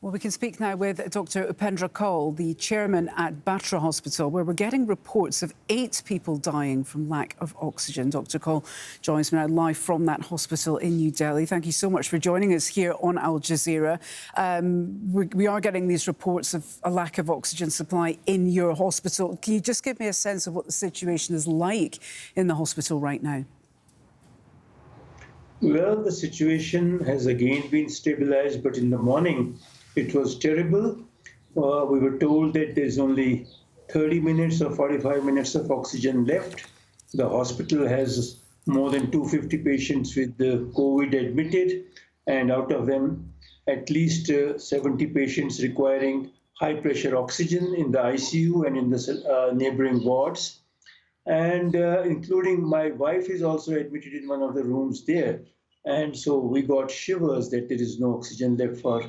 Well, we can speak now with Dr. Upendra Kaul, the chairman at Batra Hospital, where we're getting reports of 8 people dying from lack of oxygen. Dr. Kaul joins me now live from that hospital in New Delhi. Thank you so much for joining us here on Al Jazeera. We are getting these reports of a lack of oxygen supply in your hospital. Can you just give me a sense of what the situation is like in the hospital right now? Well, the situation has again been stabilized, but in the morning it was terrible. We were told that there's only 30 minutes or 45 minutes of oxygen left. The hospital has more than 250 patients with the COVID admitted, and out of them, at least 70 patients requiring high-pressure oxygen in the ICU and in the neighboring wards. And including my wife is also admitted in one of the rooms there. And so we got shivers that there is no oxygen left for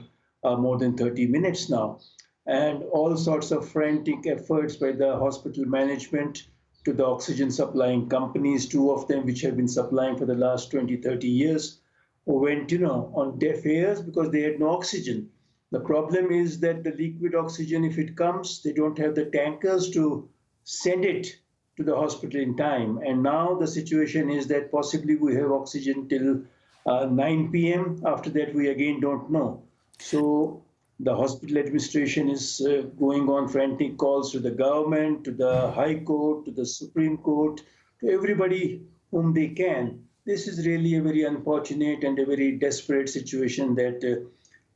more than 30 minutes now. And all sorts of frantic efforts by the hospital management to the oxygen supplying companies, 2 of them which have been supplying for the last 20, 30 years, went, on deaf ears because they had no oxygen. The problem is that the liquid oxygen, if it comes, they don't have the tankers to send it to the hospital in time. And now the situation is that possibly we have oxygen till 9 p.m. After that, we again don't know. So the hospital administration is going on frantic calls to the government, to the High Court, to the Supreme Court, to everybody whom they can. This is really a very unfortunate and a very desperate situation that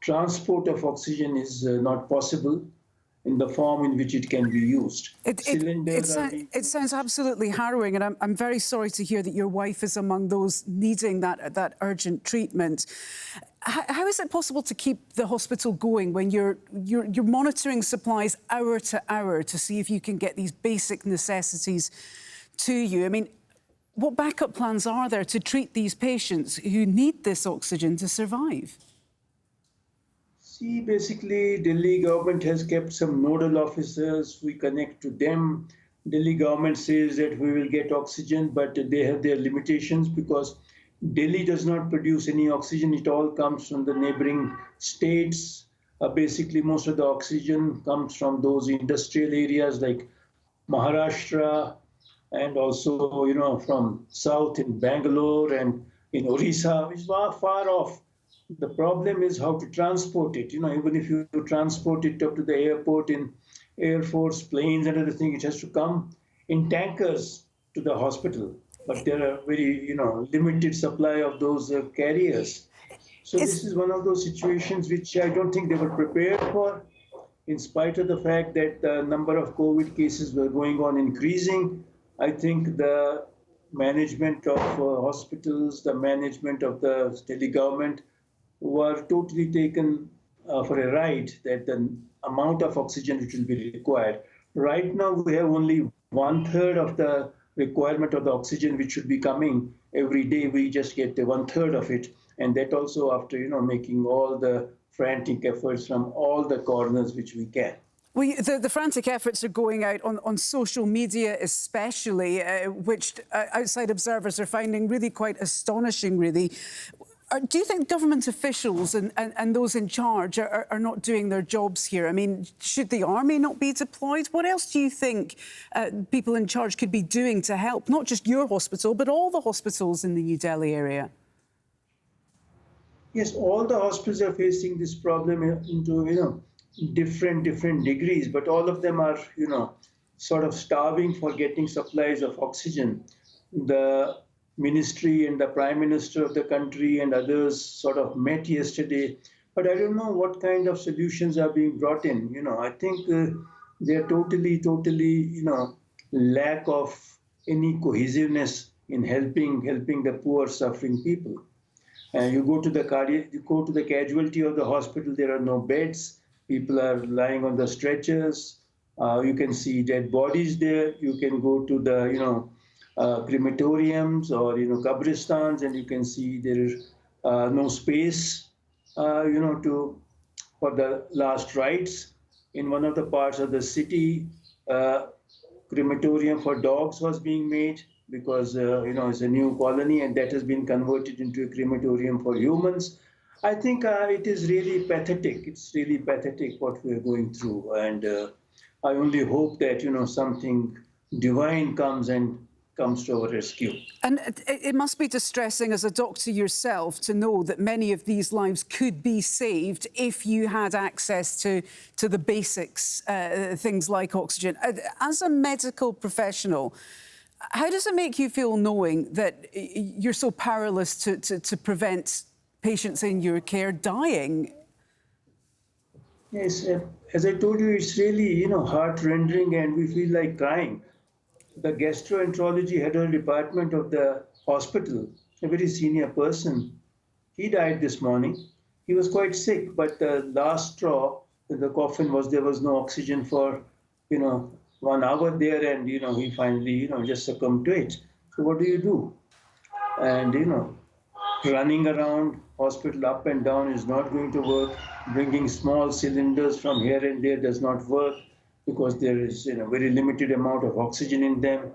transport of oxygen is not possible in the form in which it can be used. It sounds absolutely harrowing, and I'm very sorry to hear that your wife is among those needing that urgent treatment. How is it possible to keep the hospital going when you're monitoring supplies hour to hour to see if you can get these basic necessities to you? I mean, what backup plans are there to treat these patients who need this oxygen to survive? See, basically, Delhi government has kept some nodal officers. We connect to them. Delhi government says that we will get oxygen, but they have their limitations because Delhi does not produce any oxygen. It all comes from the neighboring states. Basically, most of the oxygen comes from those industrial areas like Maharashtra and also, from south in Bangalore and in Orissa, which is far off. The problem is how to transport it. Even if you transport it up to the airport in Air Force planes and everything, it has to come in tankers to the hospital. But there are very, limited supply of those carriers. So this is one of those situations which I don't think they were prepared for, in spite of the fact that the number of COVID cases were going on increasing. I think the management of hospitals, the management of the Delhi government were totally taken for a ride that the amount of oxygen which will be required. Right now, we have only 1/3 of the requirement of the oxygen which should be coming every day. We just get 1/3 of it. And that also after, making all the frantic efforts from all the corners which we can. Well, the frantic efforts are going out on social media especially, which outside observers are finding really quite astonishing, really. Do you think government officials and those in charge are not doing their jobs here? I mean, should the army not be deployed? What else do you think people in charge could be doing to help, not just your hospital, but all the hospitals in the New Delhi area? Yes, all the hospitals are facing this problem into, different degrees, but all of them are, sort of starving for getting supplies of oxygen. The ministry and the prime minister of the country and others sort of met yesterday, but I don't know what kind of solutions are being brought in. I think they're totally, lack of any cohesiveness in helping the poor, suffering people. And you go to the casualty of the hospital, there are no beds. People are lying on the stretchers. You can see dead bodies there. You can go to the, crematoriums or qabristans, and you can see there is no space for the last rites. In one of the parts of the city, crematorium for dogs was being made because it's a new colony, and that has been converted into a crematorium for humans. I think it is really pathetic. It's really pathetic what we're going through, and I only hope that something divine comes to our rescue. And it must be distressing as a doctor yourself to know that many of these lives could be saved if you had access to the basics, things like oxygen. As a medical professional, how does it make you feel knowing that you're so powerless to prevent patients in your care dying? Yes, as I told you, it's really heart-rending, and we feel like crying. The gastroenterology head of the department of the hospital, a very senior person, he died this morning. He was quite sick, but the last straw in the coffin was there was no oxygen for 1 hour there, and he finally just succumbed to it. So what do you do? And running around hospital up and down is not going to work. Bringing small cylinders from here and there does not work because there is very limited amount of oxygen in them.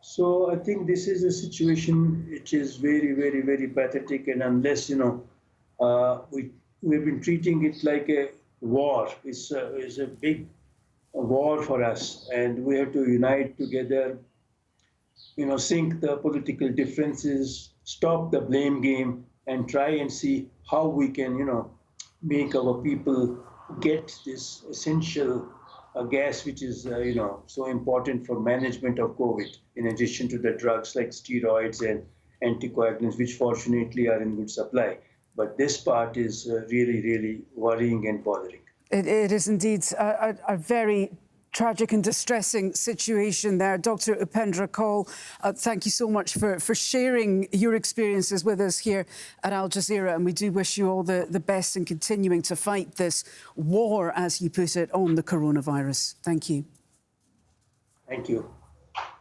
So I think this is a situation which is very, very, very pathetic. And unless we've been treating it like a war. It's a big war for us, and we have to unite together, sink the political differences, stop the blame game, and try and see how we can, make our people get this essential gas, which is, so important for management of COVID, in addition to the drugs like steroids and anticoagulants, which fortunately are in good supply. But this part is really, really worrying and bothering. It is indeed a very tragic and distressing situation there. Dr. Upendra Kaul, thank you so much for sharing your experiences with us here at Al Jazeera, and we do wish you all the best in continuing to fight this war, as you put it, on the coronavirus. Thank you. Thank you.